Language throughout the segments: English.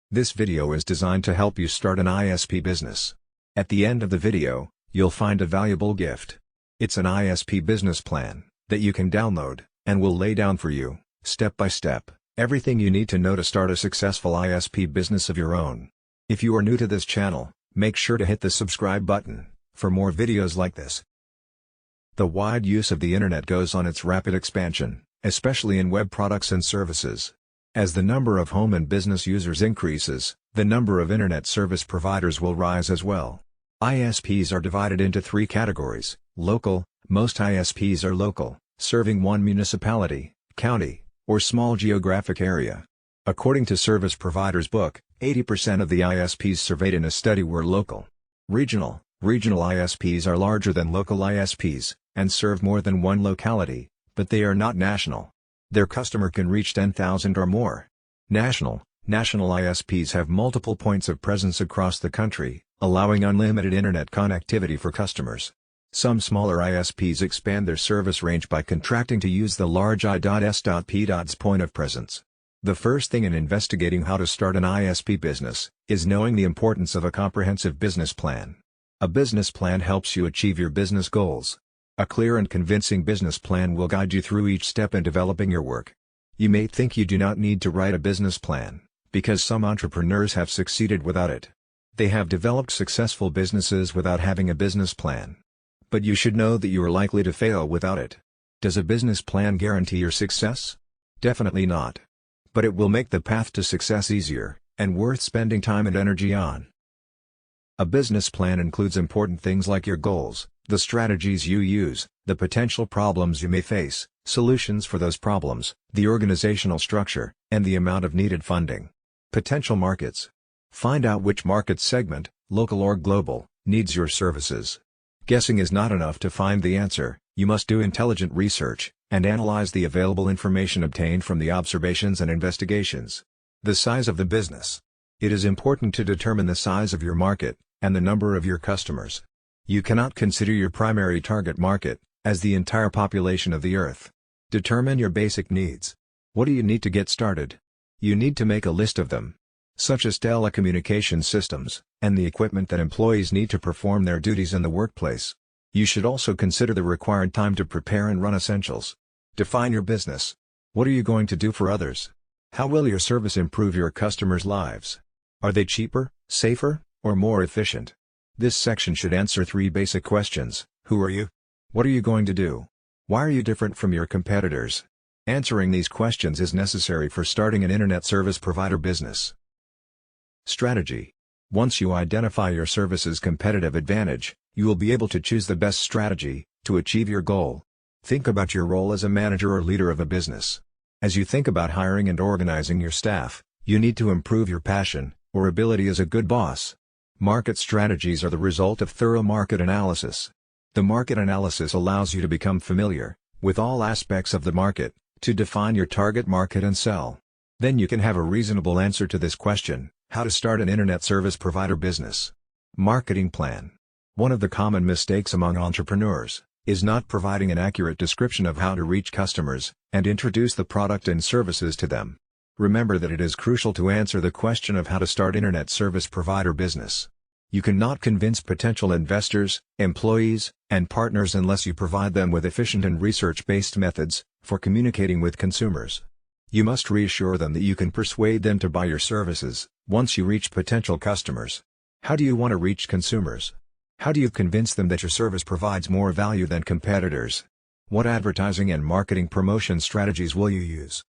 This video is designed to help you start an ISP business. At the end of the video, you'll find a valuable gift. It's an ISP business plan that you can download, and will lay down for you, step by step, everything you need to know to start a successful ISP business of your own. If you are new to this channel, make sure to hit the subscribe button for more videos like this. The wide use of the internet goes on its rapid expansion, especially in web products and services. As the number of home and business users increases, the number of internet service providers will rise as well. ISPs are divided into three categories. Local: most ISPs are local, serving one municipality, county, or small geographic area. According to Service Providers Book, 80% of the ISPs surveyed in a study were local. Regional: regional ISPs are larger than local ISPs, and serve more than one locality, but they are not national. Their customer can reach 10,000 or more. National: national ISPs have multiple points of presence across the country, allowing unlimited internet connectivity for customers. Some smaller ISPs expand their service range by contracting to use the large I.S.P.'s point of presence. The first thing in investigating how to start an ISP business is knowing the importance of a comprehensive business plan. A business plan helps you achieve your business goals. A clear and convincing business plan will guide you through each step in developing your work. You may think you do not need to write a business plan, because some entrepreneurs have succeeded without it. They have developed successful businesses without having a business plan. But you should know that you are likely to fail without it. Does a business plan guarantee your success? Definitely not. But it will make the path to success easier, and worth spending time and energy on. A business plan includes important things like your goals, the strategies you use, the potential problems you may face, solutions for those problems, the organizational structure, and the amount of needed funding. Potential markets. Find out which market segment, local or global, needs your services. Guessing is not enough to find the answer. You must do intelligent research, and analyze the available information obtained from the observations and investigations. The size of the business. It is important to determine the size of your market, and the number of your customers. You cannot consider your primary target market as the entire population of the earth. Determine your basic needs. What do you need to get started? You need to make a list of them, such as telecommunication systems, and the equipment that employees need to perform their duties in the workplace. You should also consider the required time to prepare and run essentials. Define your business. What are you going to do for others? How will your service improve your customers' lives? Are they cheaper, safer, or more efficient? This section should answer three basic questions. Who are you? What are you going to do? Why are you different from your competitors? Answering these questions is necessary for starting an internet service provider business. Strategy. Once you identify your service's competitive advantage, you will be able to choose the best strategy to achieve your goal. Think about your role as a manager or leader of a business. As you think about hiring and organizing your staff, you need to improve your passion or ability as a good boss. Market strategies are the result of thorough market analysis. The market analysis allows you to become familiar with all aspects of the market, to define your target market and sell. Then you can have a reasonable answer to this question: how to start an internet service provider business. Marketing plan. One of the common mistakes among entrepreneurs is not providing an accurate description of how to reach customers and introduce the product and services to them. Remember that it is crucial to answer the question of how to start internet service provider business. You cannot convince potential investors, employees, and partners unless you provide them with efficient and research-based methods for communicating with consumers. You must reassure them that you can persuade them to buy your services once you reach potential customers. How do you want to reach consumers? How do you convince them that your service provides more value than competitors? What advertising and marketing promotion strategies will you use?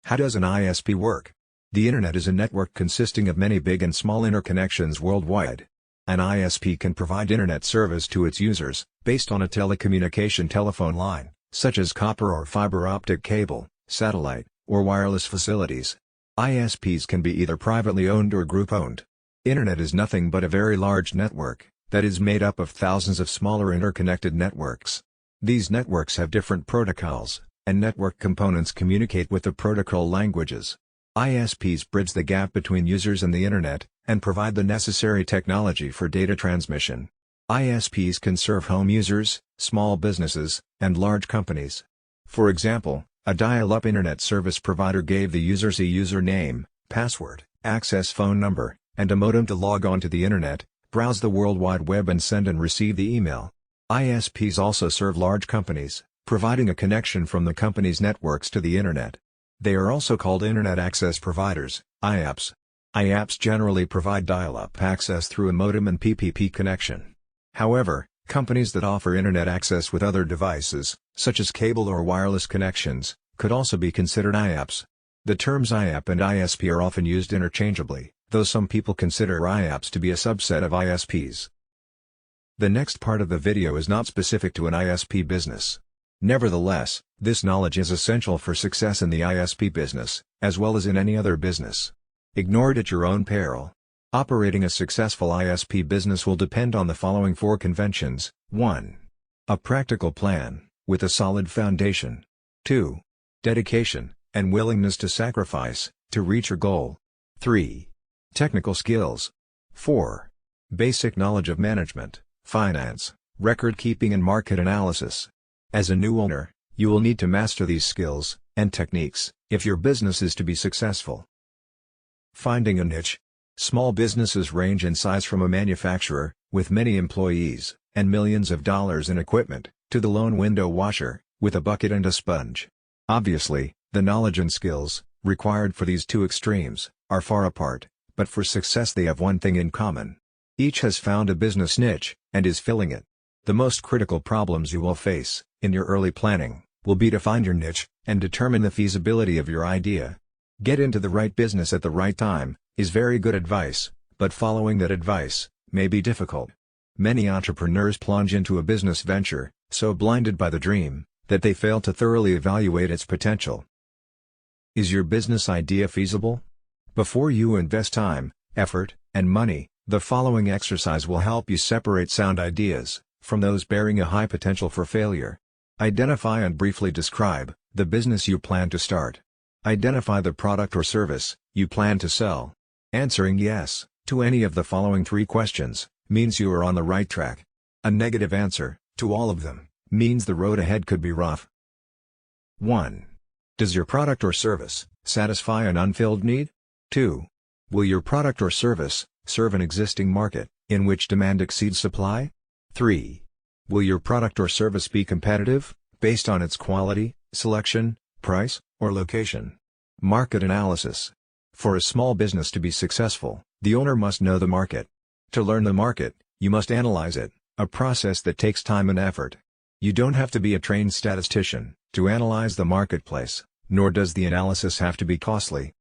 How does an ISP work? The internet is a network consisting of many big and small interconnections worldwide. An ISP can provide internet service to its users based on a telecommunication telephone line, such as copper or fiber optic cable, satellite, or wireless facilities. ISPs can be either privately owned or group-owned. Internet is nothing but a very large network that is made up of thousands of smaller interconnected networks. These networks have different protocols, and network components communicate with the protocol languages. ISPs bridge the gap between users and the internet, and provide the necessary technology for data transmission. ISPs can serve home users, small businesses, and large companies. For example, a dial-up internet service provider gave the users a username, password, access phone number, and a modem to log on to the Internet, browse the World Wide Web and send and receive the email. ISPs also serve large companies, providing a connection from the company's networks to the Internet. They are also called Internet Access Providers, IAPs. IAPs generally provide dial-up access through a modem and PPP connection. However, companies that offer Internet access with other devices, such as cable or wireless connections, could also be considered IAPs. The terms IAP and ISP are often used interchangeably, though some people consider IAPs to be a subset of ISPs. The next part of the video is not specific to an ISP business. Nevertheless, this knowledge is essential for success in the ISP business, as well as in any other business. Ignore it at your own peril. Operating a successful ISP business will depend on the following 4 conventions. 1. A practical plan, with a solid foundation. 2. Dedication, and willingness to sacrifice, to reach your goal. 3. Technical skills. 4. Basic knowledge of management, finance, record keeping and market analysis. As a new owner, you will need to master these skills and techniques if your business is to be successful. Finding a niche. Small businesses range in size from a manufacturer, with many employees, and millions of dollars in equipment, to the lone window washer, with a bucket and a sponge. Obviously, the knowledge and skills, required for these two extremes, are far apart, but for success they have one thing in common. Each has found a business niche, and is filling it. The most critical problems you will face, in your early planning, will be to find your niche, and determine the feasibility of your idea. Get into the right business at the right time, is very good advice, but following that advice, may be difficult. Many entrepreneurs plunge into a business venture, so blinded by the dream, that they fail to thoroughly evaluate its potential. Is your business idea feasible? Before you invest time, effort, and money, the following exercise will help you separate sound ideas from those bearing a high potential for failure. Identify and briefly describe the business you plan to start. Identify the product or service you plan to sell. Answering yes to any of the following 3 questions means you are on the right track. A negative answer to all of them means the road ahead could be rough. 1. Does your product or service satisfy an unfilled need? 2. Will your product or service serve an existing market in which demand exceeds supply? 3. Will your product or service be competitive, based on its quality, selection, price, or location? Market analysis. For a small business to be successful, the owner must know the market. To learn the market, you must analyze it, a process that takes time and effort. You don't have to be a trained statistician to analyze the marketplace, nor does the analysis have to be costly.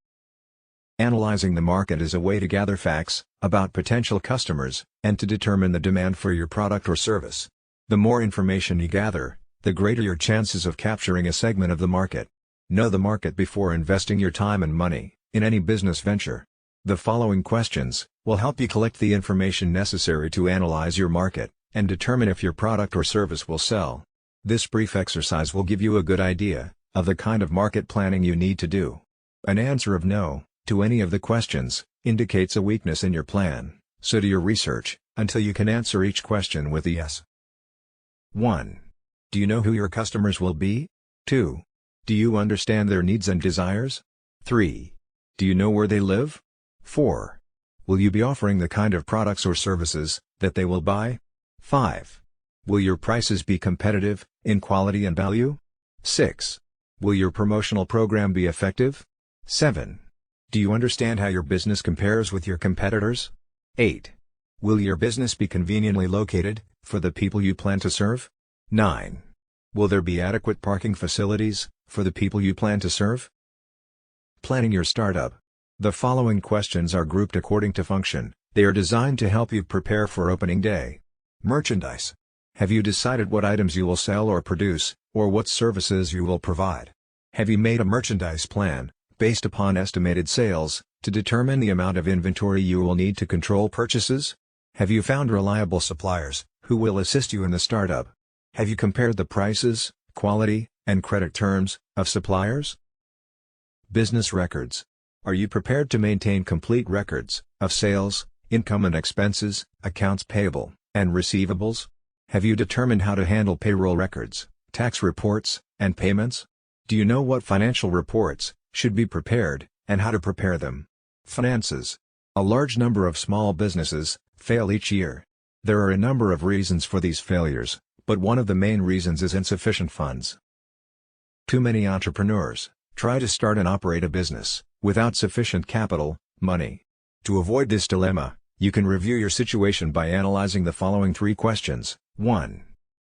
Analyzing the market is a way to gather facts about potential customers, and to determine the demand for your product or service. The more information you gather, the greater your chances of capturing a segment of the market. Know the market before investing your time and money in any business venture. The following questions will help you collect the information necessary to analyze your market, and determine if your product or service will sell. This brief exercise will give you a good idea of the kind of market planning you need to do. An answer of no to any of the questions indicates a weakness in your plan, so do your research until you can answer each question with a yes. 1. Do you know who your customers will be? 2. Do you understand their needs and desires? 3. Do you know where they live? 4. Will you be offering the kind of products or services that they will buy? 5. Will your prices be competitive in quality and value? 6. Will your promotional program be effective? 7. Do you understand how your business compares with your competitors? 8. Will your business be conveniently located for the people you plan to serve? 9. Will there be adequate parking facilities for the people you plan to serve? Planning your startup. The following questions are grouped according to function. They are designed to help you prepare for opening day. Merchandise. Have you decided what items you will sell or produce, or what services you will provide? Have you made a merchandise plan, based upon estimated sales, to determine the amount of inventory you will need to control purchases? Have you found reliable suppliers, who will assist you in the startup? Have you compared the prices, quality, and credit terms of suppliers? Business records. Are you prepared to maintain complete records of sales, income and expenses, accounts payable, and receivables? Have you determined how to handle payroll records, tax reports, and payments? Do you know what financial reports should be prepared, and how to prepare them? Finances. A large number of small businesses fail each year. There are a number of reasons for these failures, but one of the main reasons is insufficient funds. Too many entrepreneurs try to start and operate a business without sufficient capital, money. To avoid this dilemma, you can review your situation by analyzing the following 3 questions. 1.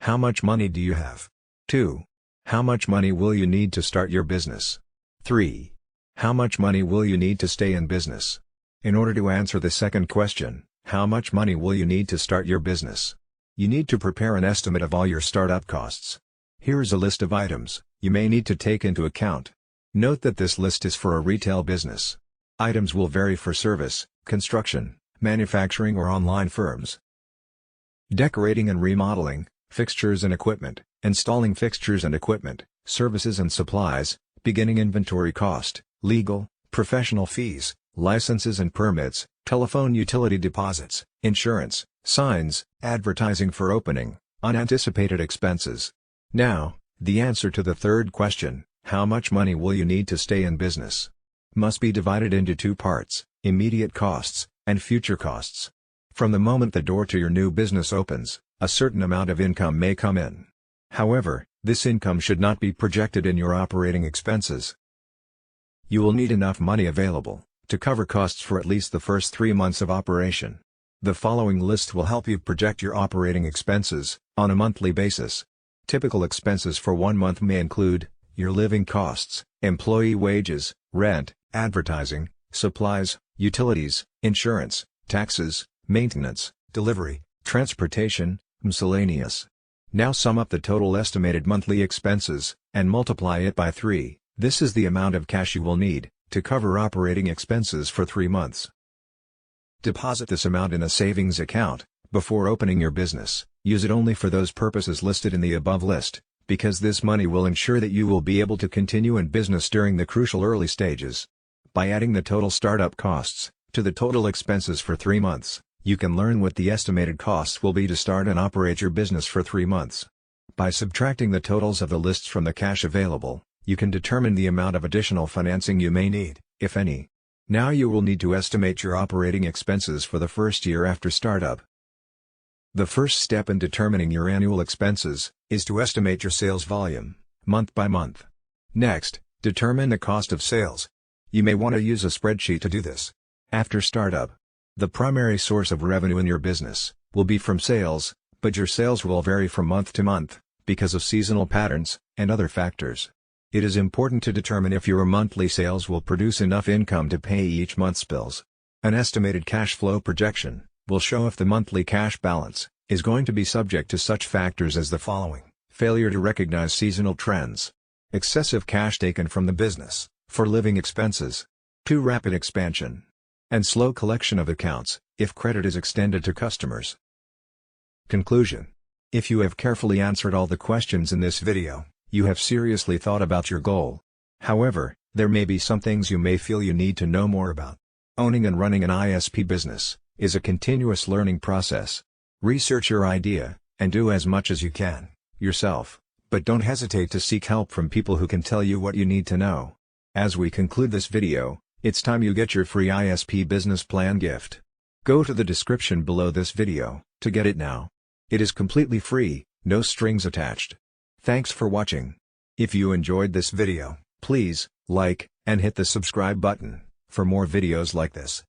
How much money do you have? 2. How much money will you need to start your business? 3. How much money will you need to stay in business? In order to answer the second question, how much money will you need to start your business? You need to prepare an estimate of all your startup costs. Here is a list of items you may need to take into account. Note that this list is for a retail business. Items will vary for service, construction, manufacturing or online firms. Decorating and remodeling, fixtures and equipment, installing fixtures and equipment, services and supplies, beginning inventory cost, legal, professional fees, licenses and permits, telephone utility deposits, insurance, signs, advertising for opening, unanticipated expenses. Now, the answer to the third question, how much money will you need to stay in business? Must be divided into 2 parts, immediate costs, and future costs. From the moment the door to your new business opens, a certain amount of income may come in. However, this income should not be projected in your operating expenses. You will need enough money available to cover costs for at least the first 3 months of operation. The following list will help you project your operating expenses on a monthly basis. Typical expenses for 1 month may include your living costs, employee wages, rent, advertising, supplies, utilities, insurance, taxes, maintenance, delivery, transportation, miscellaneous. Now sum up the total estimated monthly expenses and multiply it by 3. This is the amount of cash you will need to cover operating expenses for 3 months. Deposit this amount in a savings account before opening your business. Use it only for those purposes listed in the above list, because this money will ensure that you will be able to continue in business during the crucial early stages. By adding the total startup costs to the total expenses for 3 months, you can learn what the estimated costs will be to start and operate your business for 3 months. By subtracting the totals of the lists from the cash available, you can determine the amount of additional financing you may need, if any. Now you will need to estimate your operating expenses for the first year after startup. The first step in determining your annual expenses is to estimate your sales volume, month by month. Next, determine the cost of sales. You may want to use a spreadsheet to do this. After startup, the primary source of revenue in your business will be from sales, but your sales will vary from month to month because of seasonal patterns and other factors. It is important to determine if your monthly sales will produce enough income to pay each month's bills. An estimated cash flow projection will show if the monthly cash balance is going to be subject to such factors as the following: failure to recognize seasonal trends, excessive cash taken from the business for living expenses, too rapid expansion, and slow collection of accounts if credit is extended to customers. Conclusion: if you have carefully answered all the questions in this video, you have seriously thought about your goal. However, there may be some things you may feel you need to know more about. Owning and running an ISP business is a continuous learning process. Research your idea, and do as much as you can, yourself, but don't hesitate to seek help from people who can tell you what you need to know. As we conclude this video, it's time you get your free ISP business plan gift. Go to the description below this video to get it now. It is completely free, no strings attached. Thanks for watching. If you enjoyed this video, please like and hit the subscribe button for more videos like this.